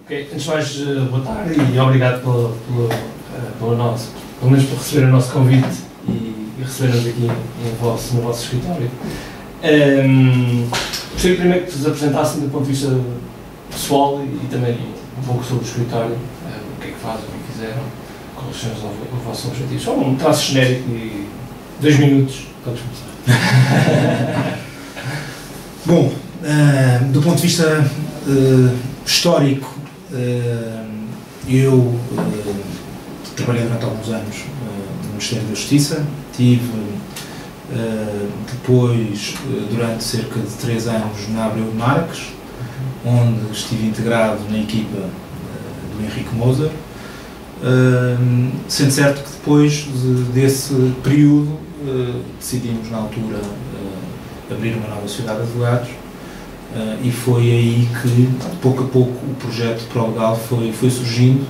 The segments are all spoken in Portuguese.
Ok, antes de mais, boa tarde e obrigado pelo menos por receber o nosso convite e receber-nos aqui no vosso escritório. Gostaria primeiro que vos apresentassem do ponto de vista pessoal e também um pouco sobre o escritório, o que é que fazem, o que fizeram, quais são os vossos objetivos. Só um traço genérico e 2 minutos para começar. Bom, do ponto de vista histórico, eu trabalhei durante alguns anos no Ministério da Justiça, tive depois, durante cerca de 3 anos, na Abreu de Marques, onde estive integrado na equipa do Henrique Moser, sendo certo que depois desse período decidimos na altura abrir uma nova sociedade de advogados, e foi aí que, pouco a pouco, o projeto Prolegal foi surgindo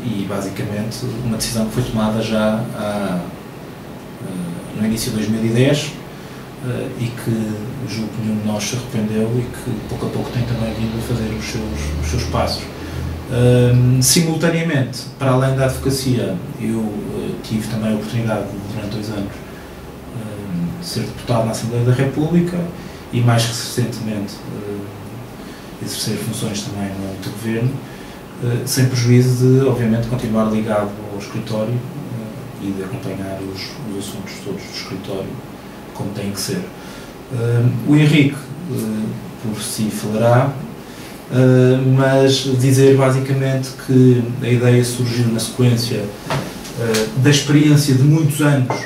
e, basicamente, uma decisão que foi tomada já no início de 2010 e que, julgo que nenhum de nós se arrependeu e que, pouco a pouco, tem também vindo a fazer os seus passos. Simultaneamente, para além da advocacia, eu tive também a oportunidade, durante 2 anos, de ser deputado na Assembleia da República e, mais recentemente, exercer funções também no âmbito do governo, sem prejuízo de, obviamente, continuar ligado ao escritório e de acompanhar os assuntos todos do escritório como tem que ser. O Henrique, por si, falará, mas dizer basicamente que a ideia surgiu na sequência da experiência de muitos anos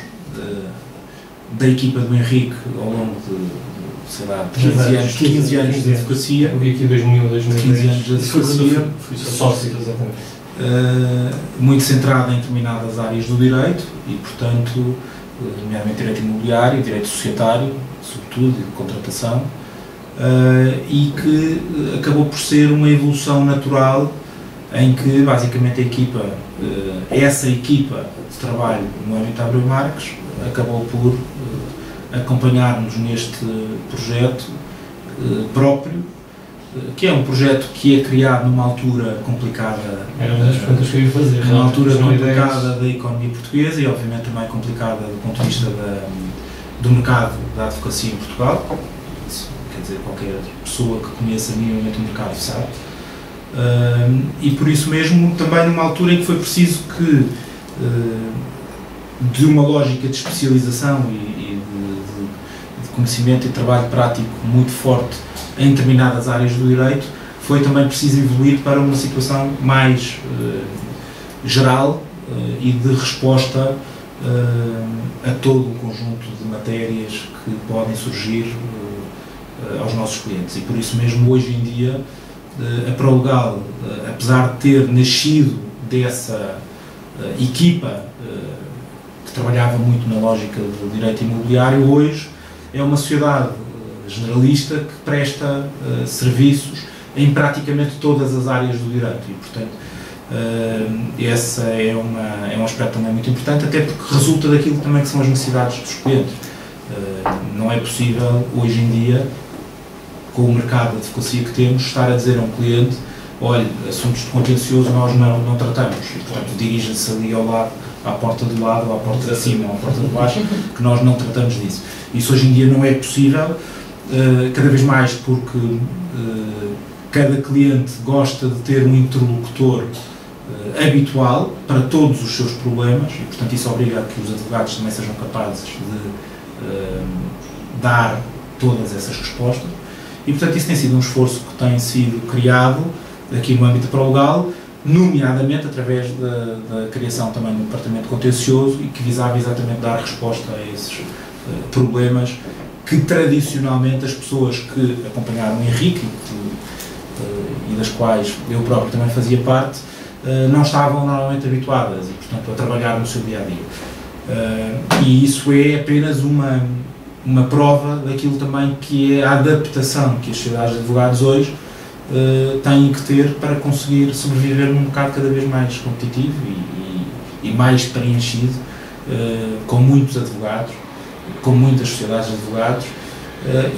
da equipa do Henrique ao longo de, sei lá, 15 anos de advocacia. Eu vi aqui 2000, 2010. 15 anos de advocacia. Fui sócio, exatamente. Muito centrada em determinadas áreas do direito e, portanto, nomeadamente direito imobiliário, direito societário, sobretudo, e de contratação, e que acabou por ser uma evolução natural em que, basicamente, a equipa, essa equipa de trabalho no âmbito de Abreu Marques, acabou por acompanhar-nos neste projeto próprio, que é um projeto que é criado numa altura complicada, era uma das perguntas que eu ia fazer, numa altura complicada da economia portuguesa e, obviamente, também complicada do ponto de vista do mercado da advocacia em Portugal. Quer dizer, qualquer pessoa que conheça minimamente o mercado sabe. E por isso mesmo, também numa altura em que foi preciso que, de uma lógica de especialização e de conhecimento e trabalho prático muito forte em determinadas áreas do direito, foi também preciso evoluir para uma situação mais geral e de resposta a todo um conjunto de matérias que podem surgir aos nossos clientes. E por isso mesmo, hoje em dia, a Prolegal, apesar de ter nascido dessa equipa que trabalhava muito na lógica do direito imobiliário, hoje é uma sociedade generalista que presta serviços em praticamente todas as áreas do direito e, portanto, esse é um aspecto também muito importante, até porque resulta daquilo também que são as necessidades dos clientes. Não é possível, hoje em dia, com o mercado de advocacia que temos, estar a dizer a um cliente: olha, assuntos de contencioso nós não tratamos, e, portanto, dirija-se ali ao lado, à porta do lado, ou à porta de cima, ou à porta de baixo, que nós não tratamos disso. Isso hoje em dia não é possível, cada vez mais porque cada cliente gosta de ter um interlocutor habitual para todos os seus problemas e, portanto, isso obriga a que os advogados também sejam capazes de dar todas essas respostas e, portanto, isso tem sido um esforço que tem sido criado aqui no âmbito Prolegal, nomeadamente através da criação também do departamento contencioso e que visava exatamente dar resposta a esses problemas que tradicionalmente as pessoas que acompanharam o Henrique e das quais eu próprio também fazia parte, não estavam normalmente habituadas e, portanto, a trabalhar no seu dia-a-dia. E isso é apenas uma prova daquilo também que é a adaptação que as sociedades de advogados hoje têm que ter para conseguir sobreviver num mercado cada vez mais competitivo e mais preenchido, com muitos advogados, com muitas sociedades de advogados,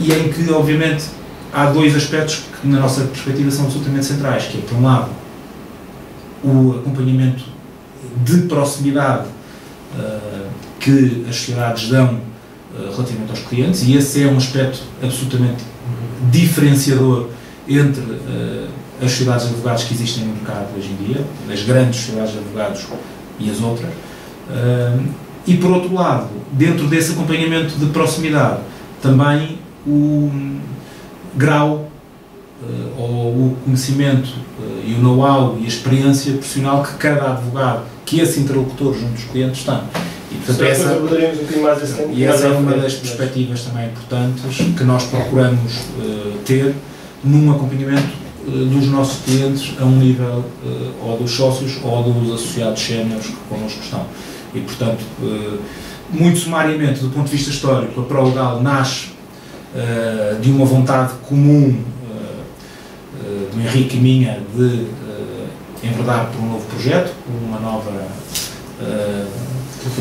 e em que, obviamente, há dois aspectos que, na nossa perspectiva, são absolutamente centrais, que é, por um lado, o acompanhamento de proximidade que as sociedades dão relativamente aos clientes, e esse é um aspecto absolutamente diferenciador entre as sociedades de advogados que existem no mercado hoje em dia, as grandes sociedades de advogados e as outras, e por outro lado, dentro desse acompanhamento de proximidade, também o grau ou o conhecimento e o know-how e a experiência profissional que cada advogado, que esse interlocutor junto dos clientes tem. E, portanto, essa é uma das perspectivas também importantes que nós procuramos ter num acompanhamento dos nossos clientes a um nível ou dos sócios ou dos associados séniores que connosco estão. E, portanto, muito sumariamente, do ponto de vista histórico, a ProLegal nasce de uma vontade comum do Henrique e minha de enverdar por um novo projeto, por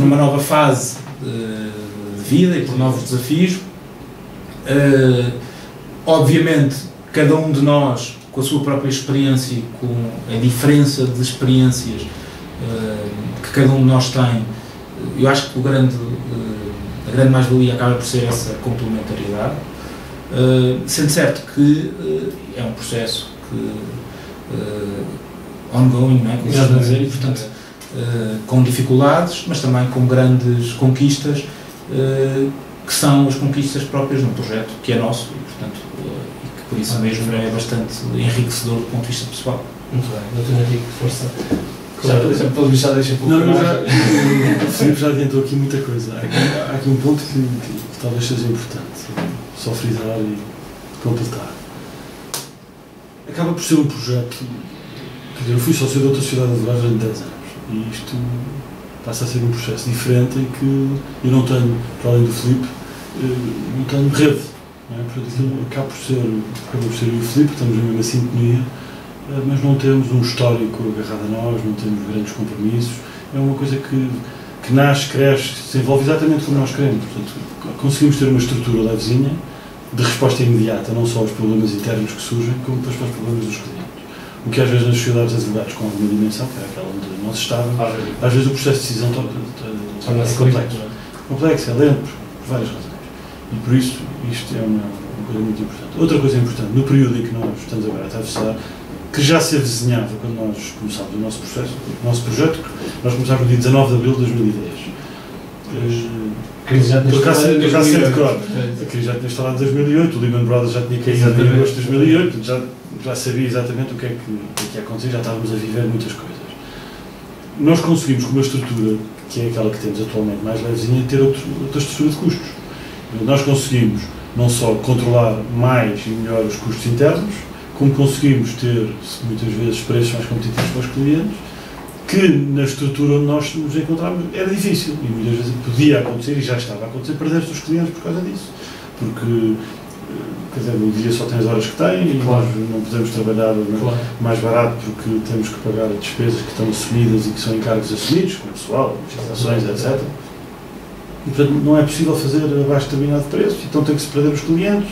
uma nova fase de vida e por novos desafios. Obviamente, cada um de nós, com a sua própria experiência e com a diferença de experiências que cada um de nós tem, eu acho que a grande mais-valia acaba por ser essa complementariedade, sendo certo que é um processo ongoing, não é? Como se dizer, e, portanto, com dificuldades, mas também com grandes conquistas, que são as conquistas próprias de um projeto que é nosso e, portanto, que por isso mesmo é bastante enriquecedor do ponto de vista pessoal. Muito bem, Dr. Henrique, força. Já deixa pouco. O Filipe já adiantou aqui muita coisa. Há aqui um ponto que talvez seja importante, só frisar e completar. Acaba por ser um projeto, quer dizer, eu fui sócio de outra sociedade de advogados durante 10 anos e isto passa a ser um processo diferente em que eu não tenho, para além do Filipe, não tenho rede. Não é? Portanto, aquilo acaba por ser eu e o Filipe, estamos na mesma sintonia, mas não temos um histórico agarrado a nós, não temos grandes compromissos. É uma coisa que nasce, cresce, se desenvolve exatamente como nós queremos. Portanto, conseguimos ter uma estrutura levezinha de resposta imediata, não só aos problemas internos que surgem, como depois para os problemas dos clientes. O que às vezes nas sociedades de advogados com alguma dimensão, que é aquela onde nós estávamos, às vezes o processo de decisão torna-se complexo. Complexo, é lento, por várias razões. E por isso, isto é uma coisa muito importante. Outra coisa importante, no período em que nós estamos agora a atravessar, que já se avizinhava quando nós começámos o nosso processo, o nosso projeto, nós começámos no dia 19 de abril de 2010. A crise já tinha instalado em 2008, o Lehman Brothers já tinha caído em agosto de 2008, já sabia exatamente o que é que ia acontecer, já estávamos a viver muitas coisas. Nós conseguimos, com uma estrutura, que é aquela que temos atualmente mais levezinha, ter outra estrutura de custos. Nós conseguimos não só controlar mais e melhor os custos internos, como conseguimos ter, muitas vezes, preços mais competitivos para os clientes, que na estrutura onde nós nos encontrávamos era difícil e muitas vezes podia acontecer, e já estava a acontecer, perder-se os clientes por causa disso. Porque, quer dizer, o dia só tem as horas que tem e nós não podemos trabalhar mais barato porque temos que pagar as despesas que estão assumidas e que são encargos assumidos, como pessoal, instalações, etc. E, portanto, não é possível fazer abaixo de determinado preço, então tem que se perder os clientes,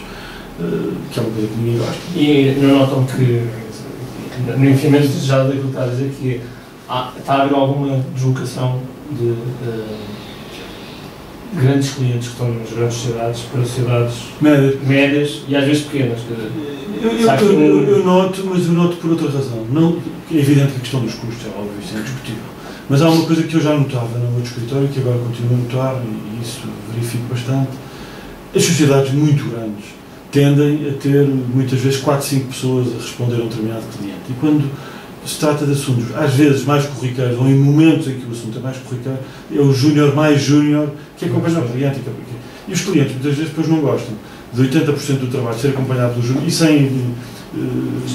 que é uma coisa que ninguém gosta. E não notam que, no enfimento já daquilo que está a dizer, que está a haver alguma deslocação de grandes clientes que estão nas grandes sociedades para sociedades médias e às vezes pequenas? Eu noto, mas eu noto por outra razão. Não, é evidente que a questão dos custos é óbvio, isso é indiscutível. Mas há uma coisa que eu já notava no meu escritório, que agora continuo a notar, e isso verifico bastante. As sociedades muito grandes tendem a ter, muitas vezes, 4, 5 pessoas a responder a um determinado cliente. E quando se trata de assuntos, às vezes, mais corriqueiros, ou em momentos em que o assunto é mais corriqueiro, é o júnior mais júnior que acompanha o cliente. E os clientes, muitas vezes, depois não gostam de 80% do trabalho ser acompanhado pelo júnior, e sem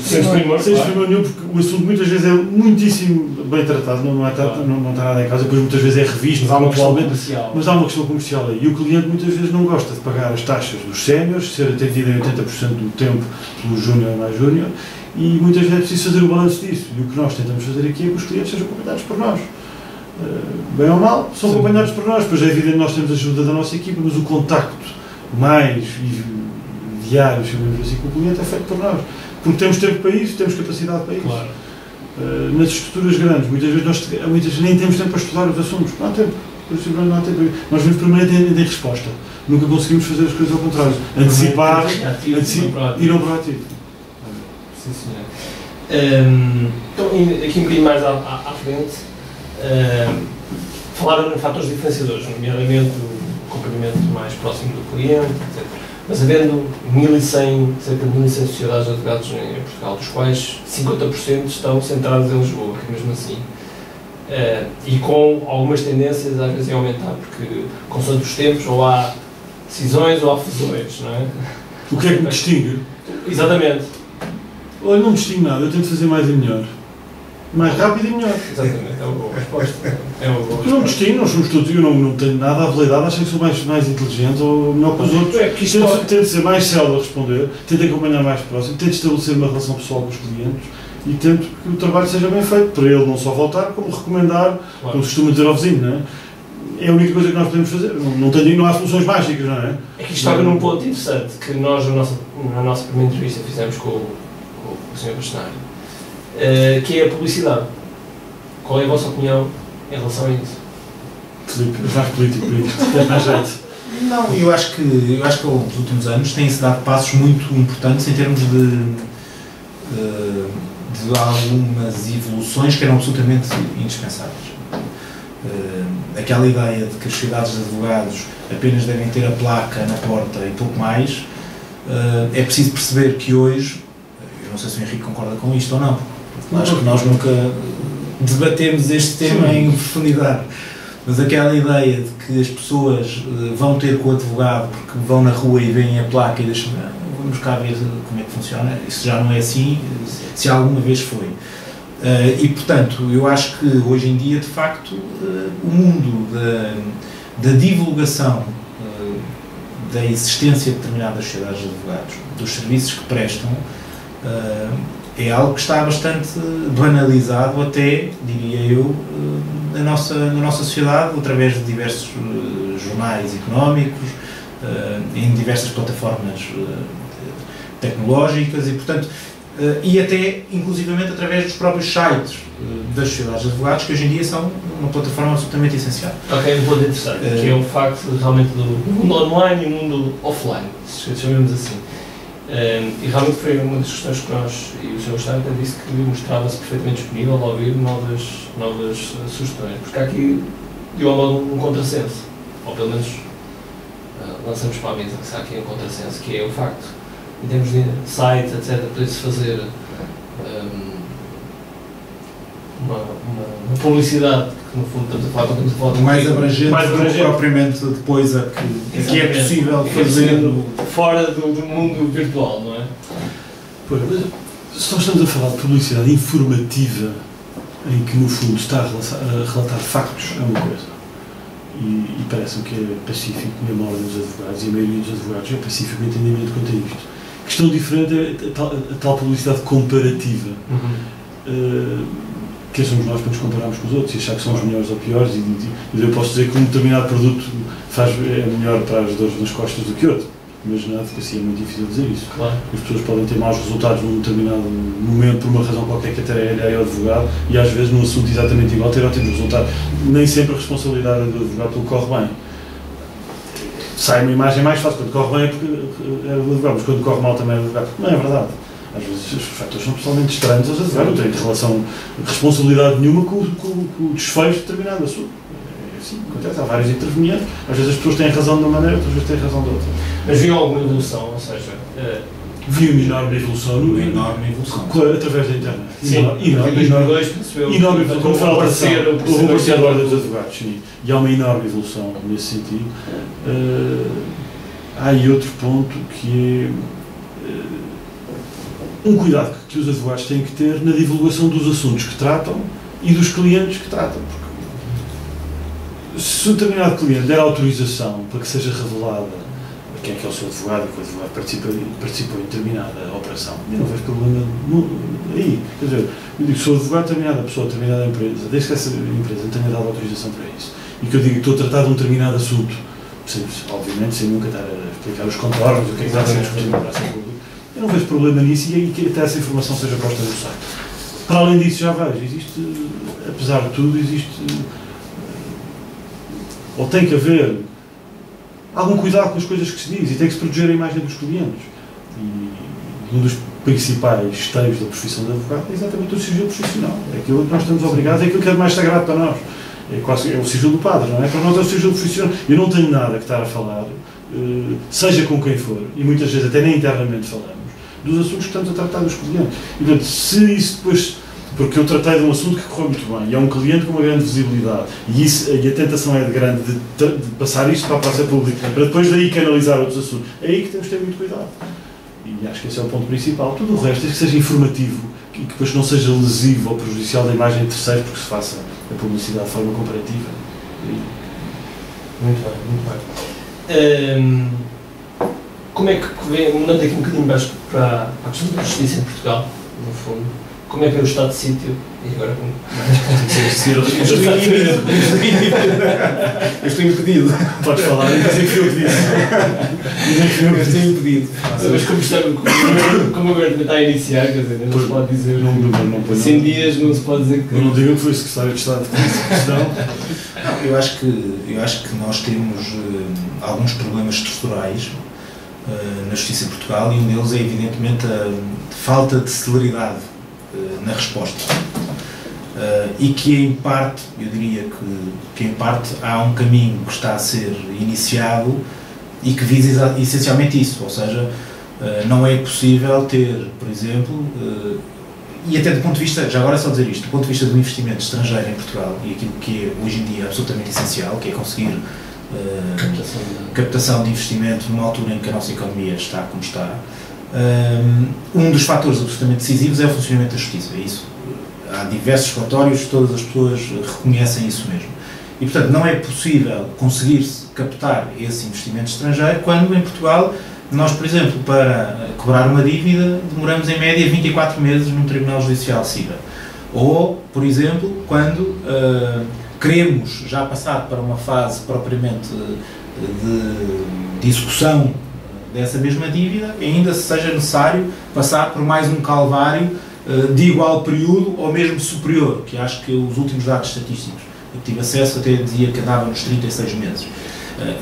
exprimor nenhum, porque o assunto muitas vezes é muitíssimo bem tratado, não está nada em causa, depois muitas vezes é revisto, mas há uma questão comercial aí, e o cliente muitas vezes não gosta de pagar as taxas dos séniores, ser atendido em 80% do tempo pelo júnior mais júnior, e muitas vezes é preciso fazer o balanço disso, e o que nós tentamos fazer aqui é que os clientes sejam acompanhados por nós. Bem ou mal, são acompanhados por nós, pois é evidente que nós temos a ajuda da nossa equipa, mas o contacto mais diário, chamamos assim, com o cliente é feito por nós. Porque temos tempo para isso, temos capacidade para isso. Claro. Nas estruturas grandes, muitas vezes nem temos tempo para estudar os assuntos. Não há tempo. Não há tempo. Nós vemos permanentemente em resposta. Nunca conseguimos fazer as coisas ao contrário. Antecipar e não proativo. Sim, senhor. Então, aqui um bocadinho mais à frente, falaram em fatores diferenciadores, nomeadamente o acompanhamento mais próximo do cliente, etc. Mas havendo cerca de 1.100 sociedades de advogados em Portugal, dos quais 50% estão centradas em Lisboa, que mesmo assim, e com algumas tendências às vezes a aumentar, porque consoante os tempos ou há decisões ou há fusões, não é? O que é que me distingue? Exatamente. Olha, não me distingue nada, eu tento fazer mais e melhor. Mais rápido e melhor. Exatamente, é uma boa resposta. Não me distingue, nós somos todos, eu não tenho nada a habilidade, acho que sou mais inteligente ou melhor que os outros. Tento ser mais célebre a responder, tento acompanhar mais próximo, tento estabelecer uma relação pessoal com os clientes e tento que o trabalho seja bem feito, para ele não só voltar, como recomendar, como se costuma dizer ao vizinho, não é? É a única coisa que nós podemos fazer, não há soluções mágicas, não é? É que isto toca num ponto interessante, que nós, na nossa primeira entrevista, fizemos com o Sr. Bastonário, que é a publicidade. Qual é a vossa opinião em relação a isso? Filipe, mais político, tem mais jeito. Não, eu acho que ao longo dos últimos anos têm-se dado passos muito importantes em termos de algumas evoluções que eram absolutamente indispensáveis. Aquela ideia de que as sociedades de advogados apenas devem ter a placa na porta e pouco mais, é preciso perceber que hoje, eu não sei se o Henrique concorda com isto ou não, acho que nós nunca debatemos este tema em profundidade, mas aquela ideia de que as pessoas vão ter com o advogado porque vão na rua e veem a placa e deixam, vamos cá ver como é que funciona, isso já não é assim, se alguma vez foi. E, portanto, eu acho que hoje em dia, de facto, o mundo da divulgação da existência de determinadas sociedades de advogados, dos serviços que prestam, é algo que está bastante banalizado até, diria eu, na nossa sociedade, através de diversos jornais económicos, em diversas plataformas tecnológicas e, portanto, e até, inclusivamente, através dos próprios sites das sociedades de advogados, que hoje em dia são uma plataforma absolutamente essencial. Ok, um ponto interessante, que é o facto realmente do mundo online e o mundo offline, se chamemos assim. E realmente foi uma das questões que nós, e o Sr. Bastonário até disse que mostrava-se perfeitamente disponível a ouvir novas sugestões, porque há aqui, de um modo, um contrassenso, ou pelo menos lançamos para a mesa que há aqui um contrassenso, que é o facto, em termos de sites, etc., poder-se fazer uma publicidade que, no fundo, estamos a falar mais abrangente propriamente depois a que é possível fazer fora do mundo virtual, não é? Pois, se nós estamos a falar de publicidade informativa, em que, no fundo, está a relatar factos, é uma coisa. E parece-me que é pacífico, mesmo a ordem dos advogados, e a maioria dos advogados é pacífico o entendimento quanto a isto. A questão diferente é a tal publicidade comparativa. Quem somos nós para nos compararmos com os outros e achar que somos melhores ou piores, e eu posso dizer que um determinado produto é melhor para as dores nas costas do que outro, mas na advocacia é muito difícil dizer isso. Claro. As pessoas podem ter maus resultados num determinado momento por uma razão qualquer que até é alheia ao advogado, e às vezes num assunto exatamente igual ter ótimos resultados. Nem sempre a responsabilidade é do advogado pelo que corre bem. Sai uma imagem mais fácil, quando corre bem é porque é do advogado, mas quando corre mal também é do advogado. Não é verdade. Às vezes os fatores são totalmente estranhos aos advogados, não têm relação, responsabilidade nenhuma com o desfecho determinado assunto. É assim, acontece, há vários intervenientes, às vezes as pessoas têm razão de uma maneira, outras vezes têm razão de outra. Mas viu alguma evolução, ou seja... Vi uma enorme evolução. Através da internet. Enorme evolução. Como fala houve um parceiro da Ordem dos Advogados, sim. E há uma enorme evolução nesse sentido. Há aí outro ponto que é um cuidado que os advogados têm que ter na divulgação dos assuntos que tratam e dos clientes que tratam. Porque se um determinado cliente der autorização para que seja revelada quem é que é o seu advogado, que o advogado participou em determinada operação, eu não vejo problema aí. Quer dizer, eu digo, sou advogado de determinada pessoa, de determinada empresa, desde que essa empresa tenha dado autorização para isso, e que eu digo que estou a tratar de um determinado assunto obviamente, sem nunca estar a explicar os contornos, o que é que está a ser discutido na praça pública. Eu não vejo problema nisso e aí que até essa informação seja posta no site. Para além disso, já vejo, existe, apesar de tudo, ou tem que haver algum cuidado com as coisas que se diz e tem que se proteger a imagem dos clientes. E um dos principais esteios da profissão de advogado é exatamente o sigilo profissional. É aquilo que nós estamos obrigados, é aquilo que é mais sagrado para nós. É o sigilo do padre, não é? Para nós é o sigilo profissional. Eu não tenho nada que estar a falar, seja com quem for, e muitas vezes até nem internamente falamos, dos assuntos que estamos a tratar dos clientes. E, portanto, se isso depois... Porque eu tratei de um assunto que correu muito bem, e é um cliente com uma grande visibilidade, e a tentação é grande de passar isto para a praça pública, para depois daí canalizar outros assuntos. É aí que temos que ter muito cuidado. E acho que esse é o ponto principal. Tudo o resto, desde que seja informativo, e que depois não seja lesivo ou prejudicial da imagem de terceiros, porque se faça a publicidade de forma comparativa. Muito bem, muito bem. Como é que vê, mudando aqui um bocadinho mais para a questão da justiça em Portugal, no fundo, como é que é o estado de sítio? E agora como? Eu estou impedido. Podes falar, e dizer que eu disse. Eu estou impedido. Mas como o governo está a iniciar, quer dizer, não se pode dizer. Não 100 dias não se pode dizer que. Eu não digo que foi o secretário de Estado que disse a questão. Não, eu acho que nós temos alguns problemas estruturais na justiça em Portugal e um deles é evidentemente a falta de celeridade na resposta. E que em parte, eu diria que em parte há um caminho que está a ser iniciado e que visa essencialmente isso, ou seja, não é possível ter, por exemplo, e até do ponto de vista, já agora é só dizer isto, do ponto de vista do investimento estrangeiro em Portugal e aquilo que é hoje em dia absolutamente essencial, que é conseguir captação de investimento numa altura em que a nossa economia está como está, um dos fatores absolutamente decisivos é o funcionamento da justiça. É isso. Há diversos relatórios, todas as pessoas reconhecem isso mesmo. E, portanto, não é possível conseguir-se captar esse investimento estrangeiro quando, em Portugal, nós, por exemplo, para cobrar uma dívida, demoramos em média 24 meses num Tribunal Judicial civil. Ou, por exemplo, quando queremos já passar para uma fase propriamente de execução dessa mesma dívida, ainda seja necessário passar por mais um calvário de igual período ou mesmo superior, que acho que os últimos dados estatísticos que tive acesso até dizia que andava nos 36 meses.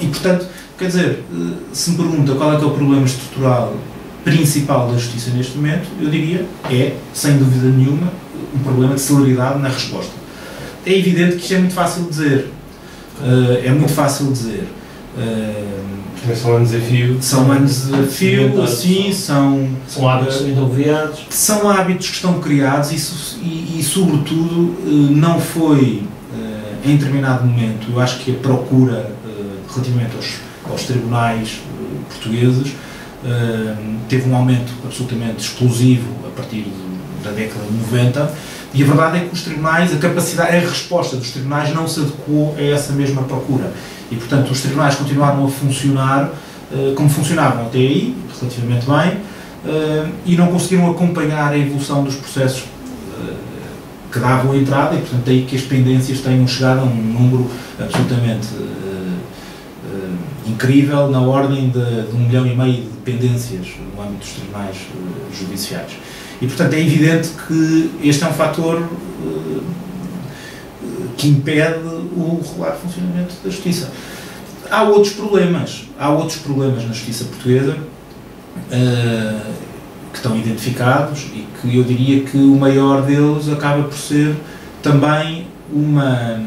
E, portanto, quer dizer, se me pergunta qual é que é o problema estrutural principal da justiça neste momento, eu diria é, sem dúvida nenhuma, um problema de celeridade na resposta. É evidente que isto é muito fácil de dizer. São anos a fio. São anos a fio, assim, são hábitos envolvidos. São hábitos que estão criados e sobretudo, não foi, em determinado momento, eu acho que a procura, relativamente aos tribunais portugueses, teve um aumento absolutamente explosivo a partir da década de 90, e a verdade é que os tribunais, a resposta dos tribunais não se adequou a essa mesma procura. E, portanto, os tribunais continuaram a funcionar como funcionavam até aí, relativamente bem, e não conseguiram acompanhar a evolução dos processos que davam a entrada, e, portanto, daí que as pendências tenham chegado a um número absolutamente incrível, na ordem de 1,5 milhão de pendências no âmbito dos tribunais judiciais. E, portanto, é evidente que este é um fator que impede o regular funcionamento da justiça. Há outros problemas na justiça portuguesa que estão identificados e que eu diria que o maior deles acaba por ser também uma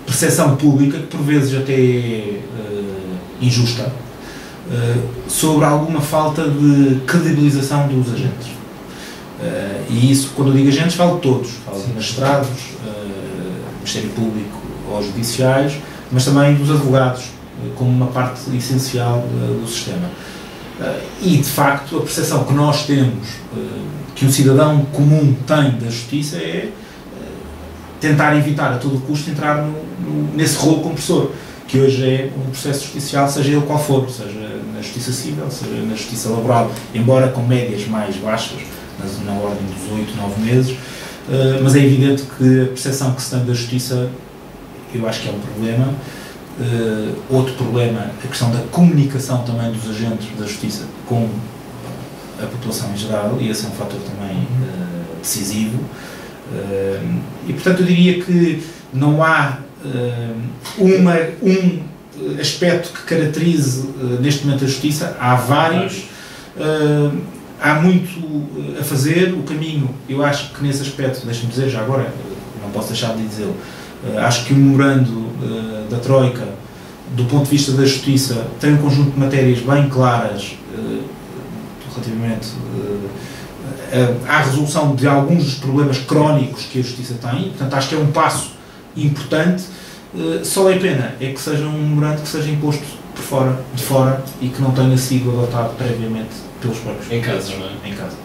percepção pública, que por vezes até é injusta, sobre alguma falta de credibilização dos agentes. E isso, quando eu digo agentes, falo de todos, falo de magistrados, Ministério Público ou judiciais, mas também dos advogados, como uma parte essencial do sistema. E, de facto, a percepção que nós temos, que um cidadão comum tem da justiça, é tentar evitar a todo custo entrar nesse rolo compressor, que hoje é um processo judicial, seja ele qual for, seja na justiça civil, seja na justiça laboral, embora com médias mais baixas, na ordem dos 8, 9 meses, mas é evidente que a percepção que se tem da justiça, eu acho que é um problema, Outro problema, a questão da comunicação também dos agentes da justiça com a população em geral, e esse é um fator também decisivo. E portanto eu diria que não há um aspecto que caracterize neste momento a justiça, há vários, há muito a fazer. O caminho, eu acho que nesse aspecto, deixa-me dizer já agora, não posso deixar de dizê-lo, acho que o memorando da Troika, do ponto de vista da justiça, tem um conjunto de matérias bem claras relativamente à resolução de alguns dos problemas crónicos que a justiça tem. Portanto, acho que é um passo importante. Só é pena é que seja um memorando que seja imposto de fora e que não tenha sido adotado previamente pelos próprios. Em casa, não é? Em casa.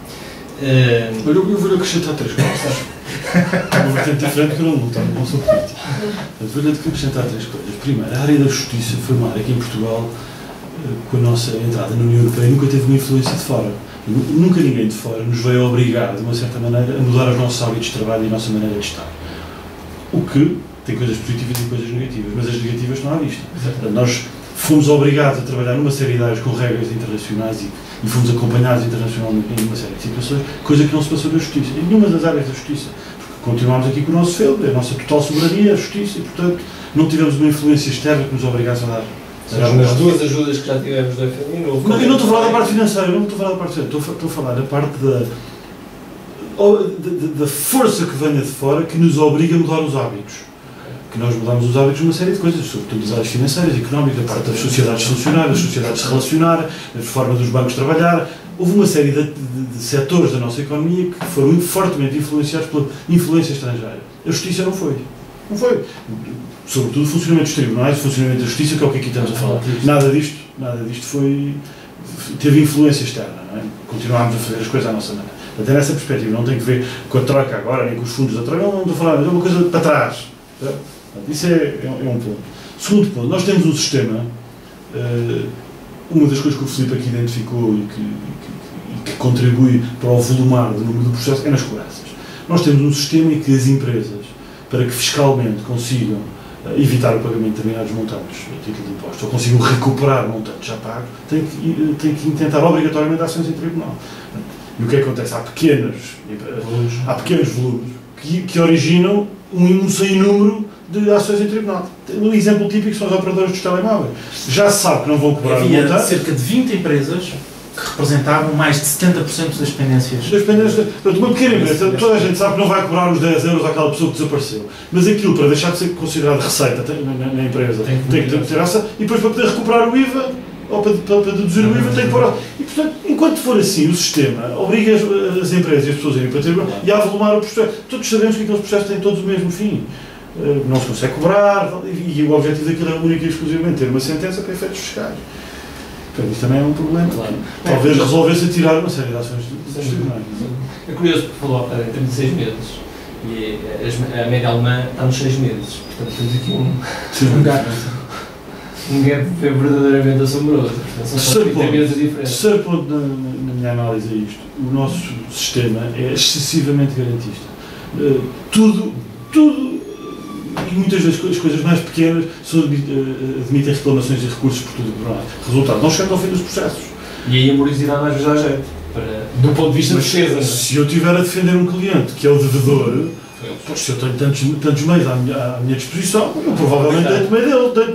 Eu vou acrescentar 3 coisas. Uma vertente diferente que eu não estou com sua política. Vou-lhe acrescentar 3 coisas. Primeiro, a área da justiça foi uma área que em Portugal, com a nossa entrada na União Europeia, nunca teve uma influência de fora. Nunca ninguém de fora nos veio obrigar, de uma certa maneira, a mudar os nossos hábitos de trabalho e a nossa maneira de estar. O que tem coisas positivas e coisas negativas, mas as negativas estão à vista. Nós fomos obrigados a trabalhar numa série de áreas com regras internacionais e fomos acompanhados internacionalmente em uma série de situações, coisa que não se passou na justiça, em nenhuma das áreas da justiça. Porque continuámos aqui com o nosso feudo, a nossa total soberania, a justiça, e portanto não tivemos uma influência externa que nos obrigasse a dar. Nas 2 ajudas que já tivemos da FMI, eu não estou a falar da parte financeira, estou a falar da parte da força que venha de fora, que nos obriga a mudar os hábitos. Que nós mudamos os hábitos de uma série de coisas, sobretudo as áreas financeiras, económicas, a parte das sociedades funcionar, das sociedades se relacionar, a forma dos bancos trabalhar. Houve uma série de setores da nossa economia que foram fortemente influenciados pela influência estrangeira. A justiça não foi. Não foi. Sobretudo o funcionamento dos tribunais, o funcionamento da justiça, que é o que aqui estamos a falar. Nada disto teve influência externa, não é? Continuámos a fazer as coisas à nossa maneira. Até nessa perspectiva, não tem que ver com a Troika agora, nem com os fundos da Troika, não estou a falar, é uma coisa para trás. Isso é um ponto. Segundo ponto, nós temos um sistema, uma das coisas que o Filipe aqui identificou e que contribui para o volumar do número do processo é nas cobranças. Nós temos um sistema em que as empresas, para que fiscalmente consigam evitar o pagamento de determinados montantes a título de impostos, ou consigam recuperar montantes já pagos, têm que intentar obrigatoriamente ações em tribunal. E o que acontece? Há pequenos volumes que originam um sem número de ações em tribunal. Um exemplo típico são os operadores dos telemóveis. Já se sabe que não vão cobrar havia montante. Cerca de 20 empresas que representavam mais de 70% das dependências. Portanto, uma pequena empresa, toda a gente sabe que não vai cobrar os 10 euros àquela pessoa que desapareceu. Mas aquilo, para deixar de ser considerado receita na empresa, tem que ter ação, e depois para poder recuperar o IVA, ou para deduzir o IVA, tem que pôr. E, portanto, enquanto for assim, o sistema obriga as empresas e as pessoas a irem para tribunal e a avolumar o processo. Todos sabemos que aqueles processos têm todos o mesmo fim. Não se consegue cobrar, e o objetivo daquilo é único e exclusivamente ter uma sentença para efeitos fiscais. Portanto, isso também é um problema. Claro. Talvez resolvesse a tirar uma série de ações dos tribunais. É curioso porque falou em 36 meses e a média alemã está nos 6 meses. Portanto, temos aqui um gato. Um gap verdadeiramente assombroso. Portanto, são só 30 meses de diferença. Terceiro ponto na minha análise a isto: o nosso sistema é excessivamente garantista. Tudo, e muitas vezes as coisas mais pequenas admitem reclamações e recursos por tudo. Resultado, não chegamos ao fim dos processos. E aí a morosidade às vezes dá jeito, do ponto de vista de defesa. Se eu estiver a defender um cliente que é o devedor, se eu tenho tantos meios à minha disposição, eu provavelmente deito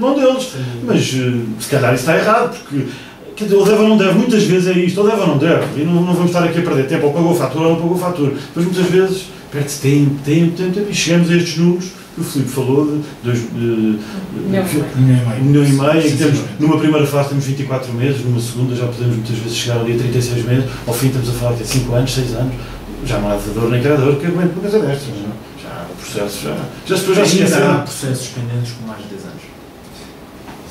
mão deles. Mas se calhar isso está errado, porque quer dizer, ou deve ou não deve, muitas vezes é isto, ou deve ou não deve, e não vamos estar aqui a perder tempo, ou pagou a fatura ou não pagou a fatura. Mas muitas vezes perde-se tempo, e chegamos a estes números que o Filipe falou de 1,5 milhão, em que temos, numa primeira fase temos 24 meses, numa segunda já podemos muitas vezes chegar ali a 36 meses, ao fim estamos a falar de 5 anos, 6 anos, já não há devedor nem credor que aguente uma coisa destas, não é? Já o processo já se esqueceu. Há processos pendentes com mais de 10 anos.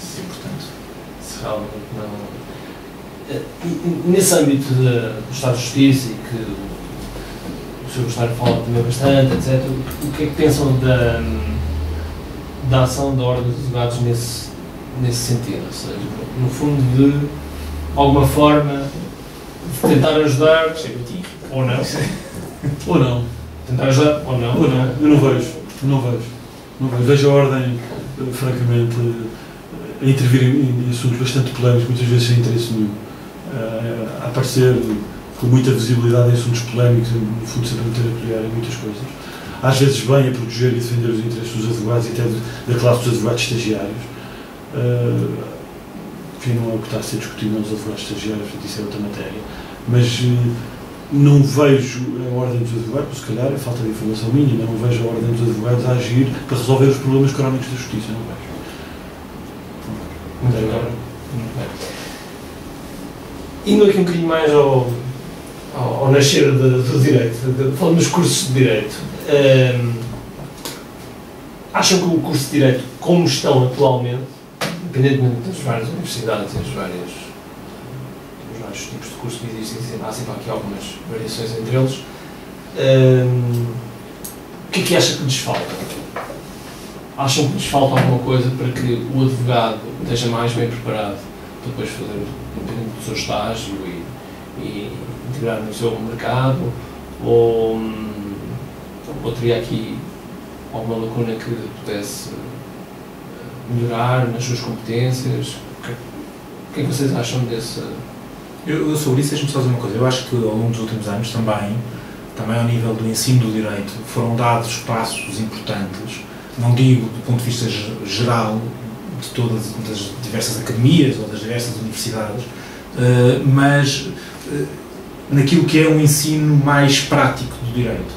Isso é importante. Se realmente não... Nesse âmbito do Estado de Justiça, e que o Sr. Secretário fala também bastante, etc., o que é que pensam da ação da Ordem dos Advogados nesse sentido? Ou seja, no fundo, de alguma forma, de tentar ajudar, ou não? Ou não. Tentar ajudar, ou não? Ou não. Eu não vejo. Vejo a Ordem, francamente, a intervir em assuntos bastante polémicos, muitas vezes sem interesse nenhum, a aparecer com muita visibilidade em assuntos polémicos, no fundo sempre a meter a colher em muitas coisas. Às vezes bem a proteger e defender os interesses dos advogados e até da classe dos advogados estagiários. Enfim, não é o que está a ser discutido nos advogados estagiários, isso é outra matéria. Mas não vejo a Ordem dos Advogados, se calhar é falta de informação minha, não vejo a Ordem dos Advogados a agir para resolver os problemas crónicos da justiça, não vejo. Muito bem. Indo aqui um bocadinho mais ao nascer do direito, falando dos cursos de direito, acham que o curso de direito, como estão atualmente, independentemente das várias universidades e os vários tipos de curso que existem, há sempre aqui algumas variações entre eles, o que é que acha que lhes falta? Acham que lhes falta alguma coisa para que o advogado esteja mais bem preparado para depois fazer, independente do seu estágio e integrar no seu mercado? Ou teria aqui alguma lacuna que pudesse melhorar nas suas competências? O que é que vocês acham desse? Eu sobre isso, deixe-me só dizer uma coisa. Eu acho que ao longo dos últimos anos também ao nível do ensino do direito, foram dados passos importantes, não digo do ponto de vista geral de todas as diversas academias ou das diversas universidades, mas naquilo que é um ensino mais prático do direito.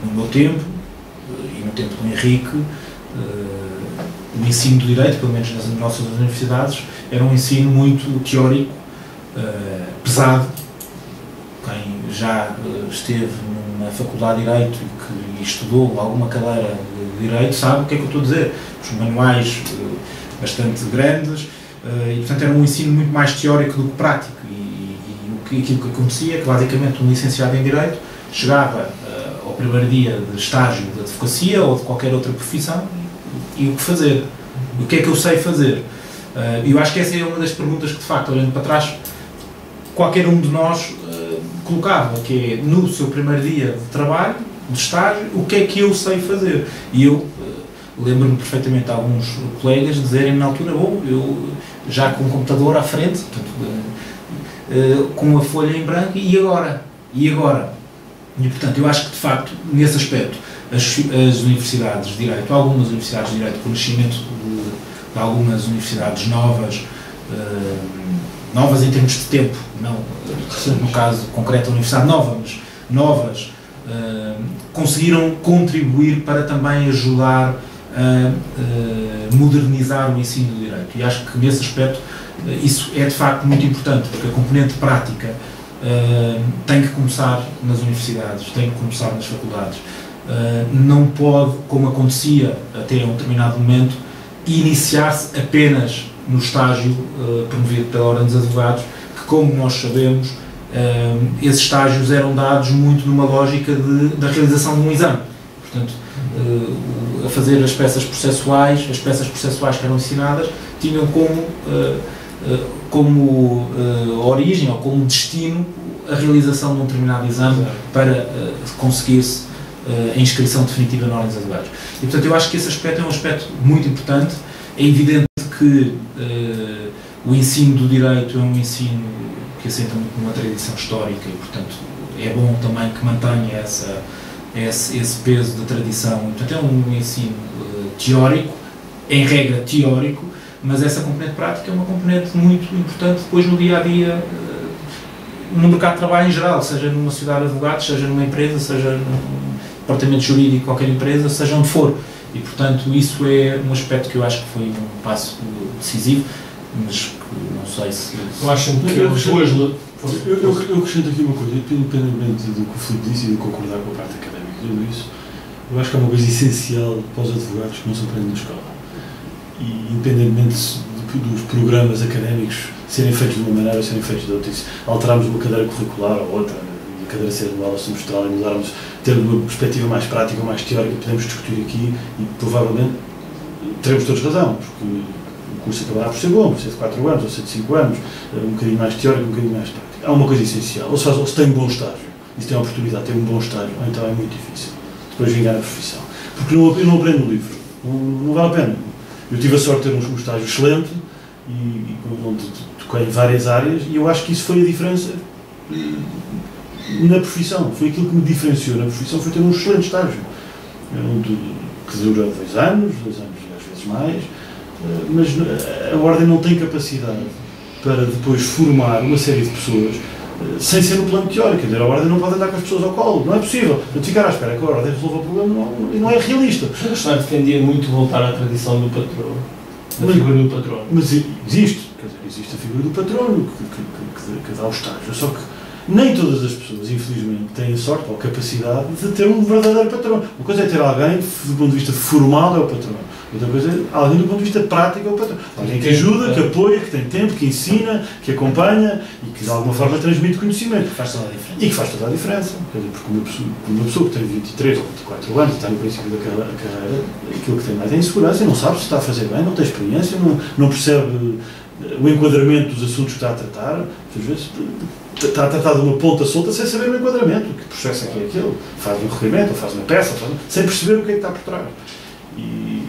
No meu tempo, e no tempo do Henrique, o ensino do direito, pelo menos nas nossas universidades, era um ensino muito teórico, pesado. Quem já esteve numa faculdade de Direito e estudou alguma cadeira de Direito sabe o que é que eu estou a dizer. Os manuais bastante grandes, e portanto era um ensino muito mais teórico do que prático. E aquilo que acontecia é que basicamente um licenciado em Direito chegava ao primeiro dia de estágio de advocacia ou de qualquer outra profissão e o que fazer? O que é que eu sei fazer? Eu acho que essa é uma das perguntas que, de facto, olhando para trás, qualquer um de nós colocava, que é, no seu primeiro dia de trabalho, de estágio, o que é que eu sei fazer? E eu lembro-me perfeitamente de alguns colegas dizerem na altura, bom, eu já com o computador à frente, portanto, com a folha em branco, e agora? E agora? E, portanto, eu acho que, de facto, nesse aspecto, as universidades de Direito, algumas universidades de Direito, com o nascimento de algumas universidades novas, novas em termos de tempo, não no caso concreto a Universidade Nova, mas novas, conseguiram contribuir para também ajudar a modernizar o ensino do direito. E acho que nesse aspecto isso é de facto muito importante, porque a componente prática tem que começar nas universidades, tem que começar nas faculdades. Não pode, como acontecia até a um determinado momento, iniciar-se apenas no estágio promovido pela Ordem dos Advogados, que, como nós sabemos, esses estágios eram dados muito numa lógica da realização de um exame. Portanto, a fazer as peças processuais que eram ensinadas tinham como origem ou como destino a realização de um determinado exame para conseguir-se a inscrição definitiva na Ordem dos Advogados. E, portanto, eu acho que esse aspecto é um aspecto muito importante. É evidente que o ensino do direito é um ensino que assenta muito numa tradição histórica e, portanto, é bom também que mantenha esse peso da tradição. Portanto, é um ensino teórico, em regra teórico, mas essa componente prática é uma componente muito importante depois no dia-a-dia, no mercado de trabalho em geral, seja numa sociedade de advogados, seja numa empresa, seja num departamento jurídico de qualquer empresa, seja onde for. E, portanto, isso é um aspecto que eu acho que foi um passo decisivo, mas que não sei se... Eu acho que eu acrescento aqui uma coisa, independentemente do que o Filipe disse e de concordar com a parte académica e tudo isso, eu acho que é uma coisa essencial para os advogados que não se aprende na escola. E independentemente dos programas académicos serem feitos de uma maneira ou serem feitos de outra, alterarmos uma cadeira curricular ou outra, e a cadeira ser anual ou semestral, e mudarmos, ter uma perspectiva mais prática ou mais teórica, podemos discutir aqui e provavelmente teremos todos razão, porque o curso acabará por ser bom, por ser de 4 anos ou ser de 5 anos, um bocadinho mais teórico, um bocadinho mais prático. Há uma coisa essencial, ou se tem um bom estágio, e se tem a oportunidade de ter um bom estágio, ou então é muito difícil depois vingar a profissão. Porque eu não aprendo no livro, não vale a pena. Eu tive a sorte de ter um estágio excelente e onde toquei em várias áreas, e eu acho que isso foi a diferença na profissão. Foi aquilo que me diferenciou na profissão, foi ter um excelente estágio, que dura 2 anos às vezes mais, mas a Ordem não tem capacidade para depois formar uma série de pessoas sem ser no plano teórico. Quer dizer, a Ordem não pode andar com as pessoas ao colo, não é possível. De ficar à espera que a Ordem resolva o problema não é realista. O Estado defendia muito voltar à tradição do patrono, da figura do patrono. Mas existe, quer dizer, existe a figura do patrono que dá o estágio, só que nem todas as pessoas, infelizmente, têm sorte ou capacidade de ter um verdadeiro patrono. Uma coisa é ter alguém, do ponto de vista formal, é o patrono. Outra coisa é alguém, do ponto de vista prático, é o patrono. Alguém que ajuda, que apoia, que tem tempo, que ensina, que acompanha e que, de alguma forma, transmite conhecimento. Que faz toda a diferença. E que faz toda a diferença. Quer dizer, porque uma pessoa que tem 23 ou 24 anos, está no princípio da carreira, aquilo que tem mais é insegurança e não sabe se está a fazer bem, não tem experiência, não percebe o enquadramento dos assuntos que está a tratar. Às vezes está a tratar de uma ponta solta sem saber o enquadramento, que processo é que é aquele, faz um requerimento, ou faz uma peça, sem perceber o que é que está por trás. E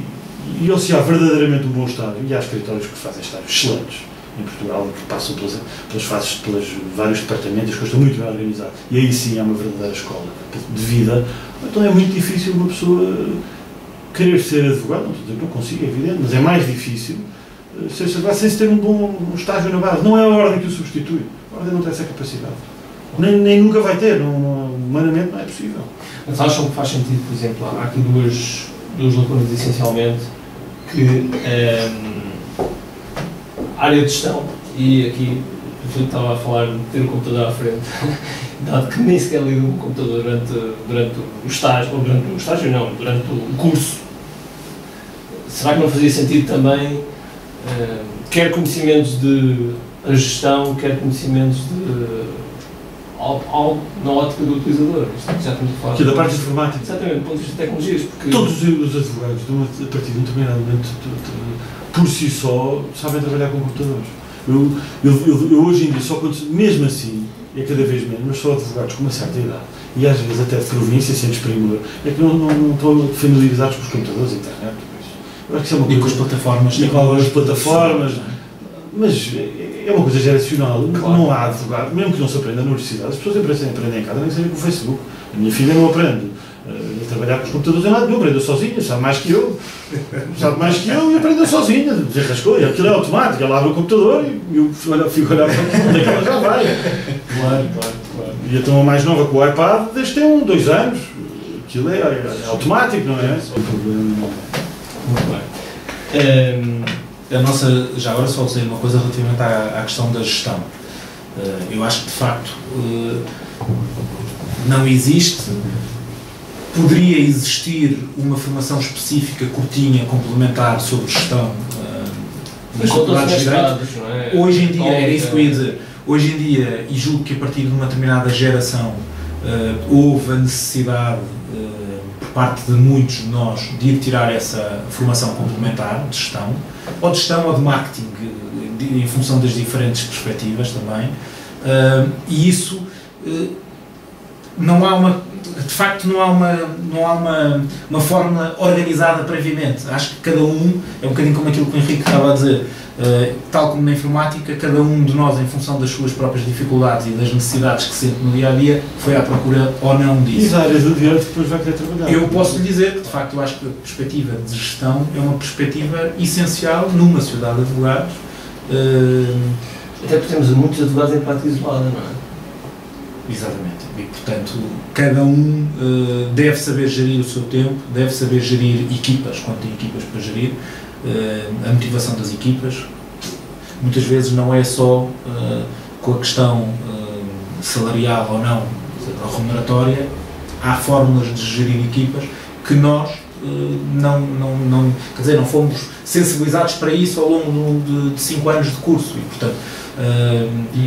ou se há verdadeiramente um bom estágio, e há escritórios que fazem estágios excelentes em Portugal, que passam pelas fases, pelos vários departamentos, as coisas estão muito bem organizadas, e aí sim há uma verdadeira escola de vida. Então é muito difícil uma pessoa querer ser advogado, não estou a dizer que não consiga, é evidente, mas é mais difícil ser advogado sem se ter um bom estágio na base. Não é a Ordem que o substitui. A Ordem não tem essa capacidade. Nem nunca vai ter. Humanamente não é possível. Mas acham que faz sentido, por exemplo, há aqui duas lacunas essencialmente, que a área de gestão, e aqui o Filipe estava a falar de ter o computador à frente, dado que nem sequer liga o computador durante o estágio, ou durante o curso, será que não fazia sentido também quer conhecimentos de a gestão, quer conhecimentos na ótica do utilizador? Já estamos a falar que é da parte informática. Exatamente, do ponto de vista de tecnologias. Porque todos os advogados, a partir de um determinado momento, por si só, sabem trabalhar com computadores. Eu hoje em dia, mesmo assim, é cada vez menos, mas só advogados com uma certa idade, e às vezes até de província, sem desprimor, é que não estão familiarizados com os computadores, a internet. Eu acho que isso é uma coisa, e com as plataformas. E com as plataformas. Mas é uma coisa geracional. Claro. Não há advogado, mesmo que não se aprenda na universidade, as pessoas aprendem em casa, nem seja com o Facebook. A minha filha não aprende a trabalhar com os computadores, não aprendeu sozinha, sabe mais que eu e aprendeu sozinha, desenrascou, e aquilo é automático, ela abre o computador e eu fico a olhar para aquilo, onde é que ela já vai. Claro. E então a mais nova com o iPad, desde tem 2 anos, aquilo é automático, não é? O problema não é. Muito bem. A nossa, já agora só dizer uma coisa relativamente à questão da gestão. Eu acho que de facto não existe, poderia existir uma formação específica, curtinha, complementar sobre gestão nas faculdades de Direito. Hoje em dia, era isso que eu ia dizer, hoje em dia, e julgo que a partir de uma determinada geração houve a necessidade por parte de muitos de nós de ir tirar essa formação complementar de gestão, ou de marketing, em função das diferentes perspectivas também, e isso não há de facto não há uma fórmula organizada previamente. Acho que cada um, é um bocadinho como aquilo que o Henrique estava a dizer, tal como na informática, cada um de nós, em função das suas próprias dificuldades e das necessidades que sente no dia-a-dia, foi à procura ou não disso. E as áreas do direito depois vai querer trabalhar. Eu posso lhe dizer que, de facto, eu acho que a perspectiva de gestão é uma perspectiva essencial numa sociedade de advogados. Até porque temos muitos advogados em prática isolada, não é? Exatamente. E, portanto, cada um deve saber gerir o seu tempo, deve saber gerir equipas, quando tem equipas para gerir, a motivação das equipas. Muitas vezes não é só com a questão salarial ou não, a remuneratória, há fórmulas de gerir equipas que nós não fomos sensibilizados para isso ao longo de 5 anos de curso. E, portanto,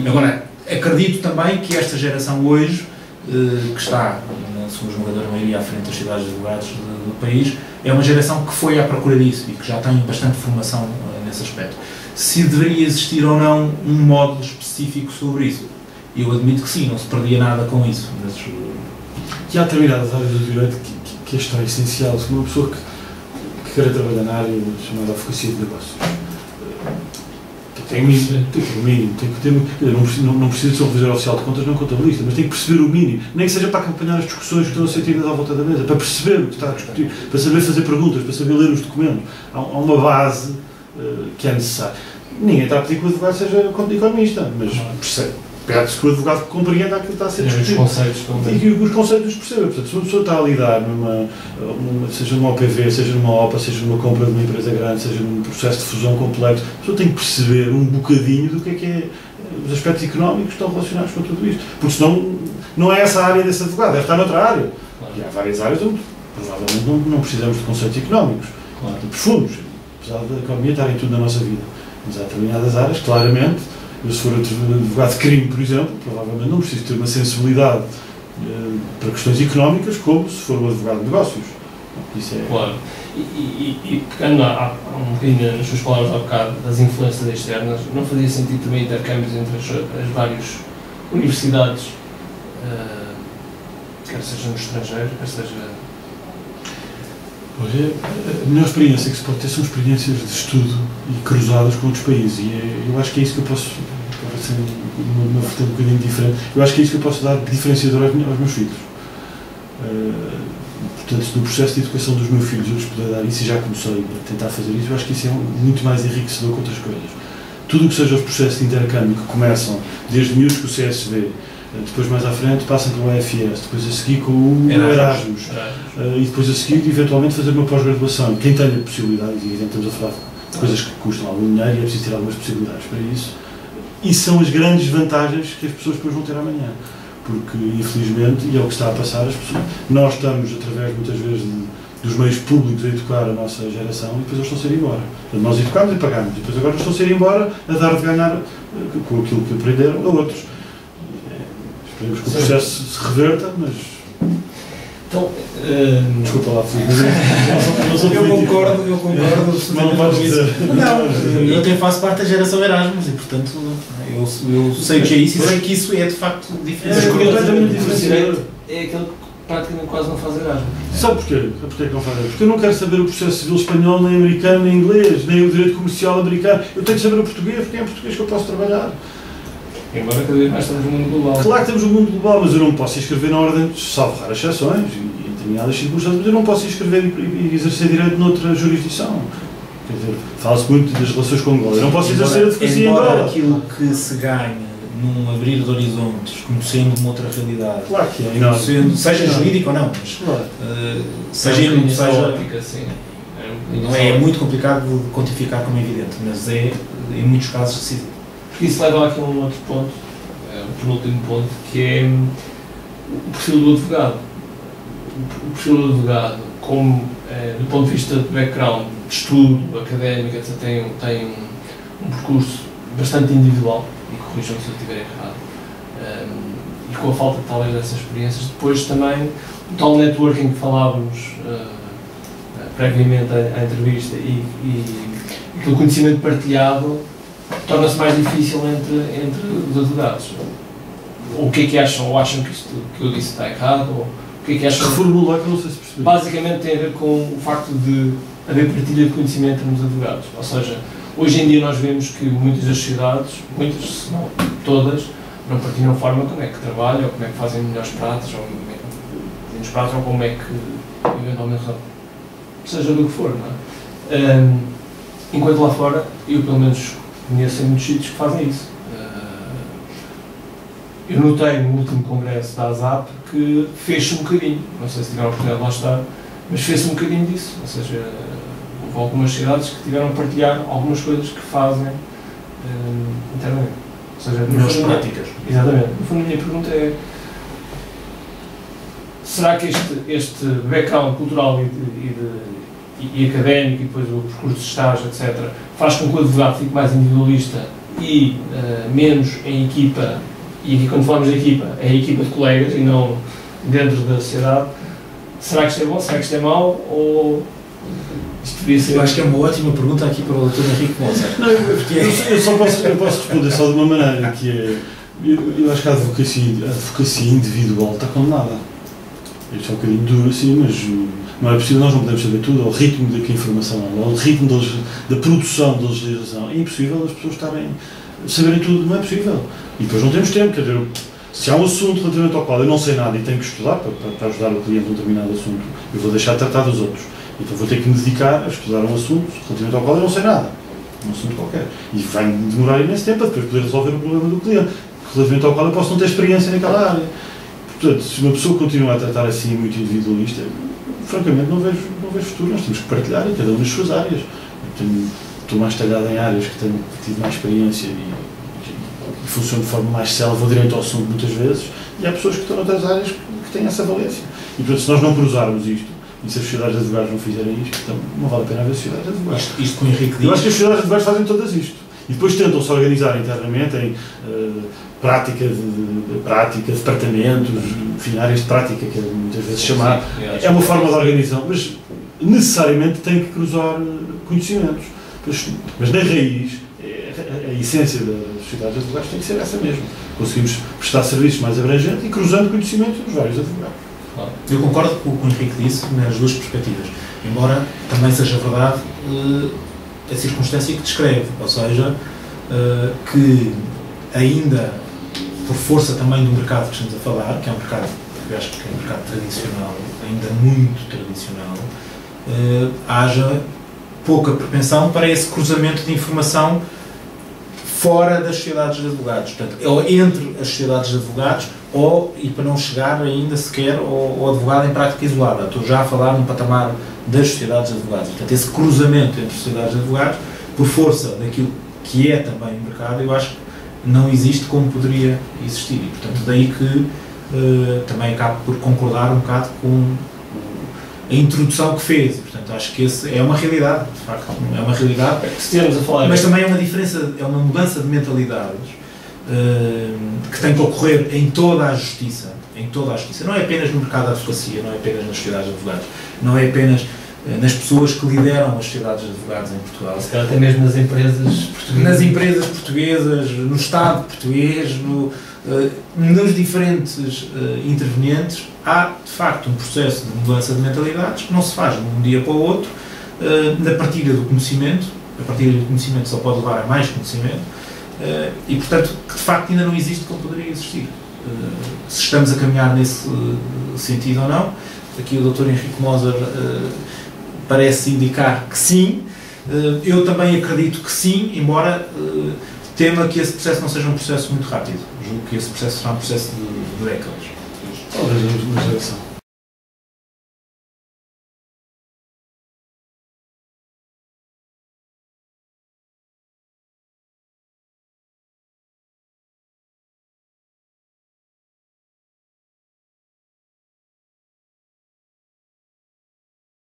agora, acredito também que esta geração hoje, que está, na sua esmagadora maioria, à frente das cidades de advogados do país, é uma geração que foi à procura disso e que já tem bastante formação nesse aspecto. Se deveria existir ou não um módulo específico sobre isso, eu admito que sim, não se perdia nada com isso. Mas... Que há determinadas áreas do direito que a gestão é essencial. Se uma pessoa queira trabalhar na área chamada advocacia de negócios. Tem o mínimo, tem que ter, não precisa ser um revisor oficial de contas, não contabilista, mas tem que perceber o mínimo, nem que seja para acompanhar as discussões que estão a ser tidas à volta da mesa, para perceber o que está a discutir, para saber fazer perguntas, para saber ler os documentos. Há uma base que é necessária. Ninguém está a pedir que o advogado seja economista, mas percebe. Pede-se que o advogado compreenda aquilo que está a ser discutido. E que os conceitos os perceba. Portanto, se uma pessoa está a lidar seja numa OPV, seja numa OPA, seja numa compra de uma empresa grande, seja num processo de fusão complexo, a pessoa tem que perceber um bocadinho do que é os aspectos económicos que estão relacionados com tudo isto. Porque senão não é essa a área desse advogado, deve estar noutra área. E há várias áreas onde provavelmente não precisamos de conceitos económicos, profundos, apesar da economia estar em tudo na nossa vida. Mas há determinadas áreas, claramente. Eu, se for advogado de crime, por exemplo, provavelmente não preciso ter uma sensibilidade para questões económicas como se for um advogado de negócios. Isso é... Claro. E pegando um bocadinho nas suas palavras há bocado das influências externas, não fazia sentido também intercâmbios entre as várias universidades, quer seja no estrangeiro, quer seja... Olha, a melhor experiência que se pode ter são experiências de estudo e cruzadas com outros países, e eu acho que é isso que eu posso, ser uma vertente um bocadinho diferente, eu acho que é isso que eu posso dar de diferenciador aos meus filhos. Portanto, no processo de educação dos meus filhos, eu lhes puder dar isso, e já comecei a tentar fazer isso, eu acho que isso é muito mais enriquecedor que outras coisas. Tudo o que seja os processos de intercâmbio que começam desde miúdos com o CSV, depois mais à frente passam pelo EFS, depois a seguir com o Erasmus, e depois a seguir eventualmente fazer uma pós-graduação. Quem tenha possibilidades, e estamos a falar de coisas que custam algum dinheiro e é preciso ter algumas possibilidades para isso, e são as grandes vantagens que as pessoas depois vão ter amanhã. Porque, infelizmente, e é o que está a passar, nós estamos, através muitas vezes dos meios públicos, a educar a nossa geração e depois eles estão a ser embora. Portanto, nós educámos e pagámos, e depois agora eles estão a ser embora a dar de ganhar com aquilo que aprenderam a outros. Esperemos que o processo se reverta, mas... Então, desculpa lá, eu concordo. Não podes dizer. Não, eu até faço parte da geração Erasmus e, portanto, eu sei o que é isso e sei que isso é de facto diferente. É completamente diferente. É aquele que praticamente quase não faz Erasmus. Sabe porquê? Porquê que não faz Erasmus? Porque eu não quero saber o processo civil espanhol, nem americano, nem inglês, nem o direito comercial americano. Eu tenho que saber o português, porque é em português que eu posso trabalhar. Embora cada vez mais estamos no mundo global. Claro que temos um mundo global, mas eu não posso inscrever na ordem, salvo raras exceções, e em determinadas circunstâncias, mas eu não posso inscrever e exercer direito noutra jurisdição. Quer dizer, fala-se muito das relações com Angola. Eu não posso exercer a advocacia em Angola. Embora aquilo que se ganha num abrir de horizontes, conhecendo uma outra realidade, claro que é enorme. Seja jurídico ou não, mas claro. seja óptica, sim. Não é muito complicado de quantificar, como é evidente, mas é, em muitos casos, decidido. Porque isso leva aqui a um outro ponto, o penúltimo ponto, que é o perfil do advogado. O perfil do advogado, como do ponto de vista de background, de estudo, académico, etc., tem um percurso bastante individual, e corrijam se eu estiver errado, e com a falta talvez dessas experiências, depois também o tal networking que falávamos previamente à entrevista e aquele conhecimento partilhado torna-se mais difícil entre os advogados. Ou o que é que acham? Ou acham que isto que eu disse está errado? Ou o que é que acham? Reformular, que eu não sei se percebi. Basicamente tem a ver com o facto de haver partilha de conhecimento entre os advogados. Ou seja, hoje em dia nós vemos que muitas das sociedades, muitas, se não todas, não partilham a forma como é que trabalham, ou como é que fazem melhores pratos, ou como é que eventualmente, seja do que for, não é? Enquanto lá fora, eu pelo menos conheço em muitos sítios que fazem isso. Eu notei no último congresso da ASAP que fez-se um bocadinho, não sei se tiveram a oportunidade de lá estar, mas fez-se um bocadinho disso, ou seja, houve algumas cidades que tiveram a partilhar algumas coisas que fazem internamente. Ou seja, melhores práticas. Exatamente. No fundo, a minha pergunta é: será que este background cultural e académico, e depois o percurso de estágio, etc., faz com que o advogado fique mais individualista e menos em equipa, e aqui quando falamos de equipa, é a equipa de colegas e não dentro da sociedade? Será que isto é bom? Será que isto é mau? Ou isto devia ser... Eu acho que é uma ótima pergunta aqui para o Dr. Henrique Mozart. Não, eu posso responder só de uma maneira, que é, eu acho que a advocacia individual está condenada. Isto é um bocadinho duro assim, mas Não é possível, nós não podemos saber tudo, ao ritmo de que a informação anda, ao ritmo da produção da legislação. É impossível as pessoas saberem tudo, não é possível. E depois não temos tempo, quer dizer, se há um assunto relativamente ao qual eu não sei nada e tenho que estudar para ajudar o cliente num determinado assunto, eu vou deixar de tratar dos outros. Então vou ter que me dedicar a estudar um assunto relativamente ao qual eu não sei nada. Um assunto qualquer. E vai demorar imenso tempo para depois poder resolver o problema do cliente, relativamente ao qual eu posso não ter experiência naquela área. Portanto, se uma pessoa continua a tratar assim muito individualista, francamente não vejo futuro. Nós temos que partilhar em cada uma das suas áreas. Estou mais talhado em áreas que tive mais experiência e funciono de forma mais célere, vou direto ao assunto muitas vezes, e há pessoas que estão noutras áreas que têm essa valência. E portanto, se nós não cruzarmos isto, e se as sociedades de advogados não fizerem isto, então não vale a pena haver sociedades de advogados. Isto com o Henrique Dias. Eu acho que as sociedades de advogados fazem todas isto. E depois tentam-se organizar internamente em prática, departamentos, enfim, áreas de prática, que é muitas vezes chamar. É uma forma de organização, mas necessariamente tem que cruzar conhecimentos. Mas na raiz, a essência das sociedades de advogados tem que ser essa mesmo. Conseguimos prestar serviços mais abrangentes e cruzando conhecimentos dos vários advogados. Eu concordo com o que o Henrique disse nas duas perspectivas, embora também seja verdade a circunstância que descreve, ou seja, que ainda por força também do mercado que estamos a falar, que é um mercado, eu acho que é um mercado tradicional, ainda muito tradicional, haja pouca propensão para esse cruzamento de informação fora das sociedades de advogados, portanto, ou entre as sociedades de advogados, e para não chegar ainda sequer ao advogado em prática isolada. Estou já a falar num patamar das sociedades de advogados. Portanto, esse cruzamento entre sociedades de advogados, por força daquilo que é também o mercado, eu acho que não existe como poderia existir. E, portanto, daí que também acabo por concordar um bocado com a introdução que fez. Portanto, acho que esse é uma realidade, de facto, é uma realidade. Mas também é uma diferença, é uma mudança de mentalidades que tem que ocorrer em toda a justiça, não é apenas no mercado da advocacia, não é apenas nas sociedades de advogados, não é apenas nas pessoas que lideram as sociedades de advogados em Portugal. Se calhar até mesmo nas empresas portuguesas. Nas empresas portuguesas, no Estado português, nos diferentes intervenientes, há de facto um processo de mudança de mentalidades que não se faz de um dia para o outro, na partilha do conhecimento. A partilha do conhecimento só pode levar a mais conhecimento, e portanto que de facto ainda não existe como poderia existir. Se estamos a caminhar nesse sentido ou não, aqui o Dr. Henrique Moser parece indicar que sim. Eu também acredito que sim, embora tema que esse processo não seja um processo muito rápido. Julgo que esse processo será um processo de décadas. Talvez uma geração.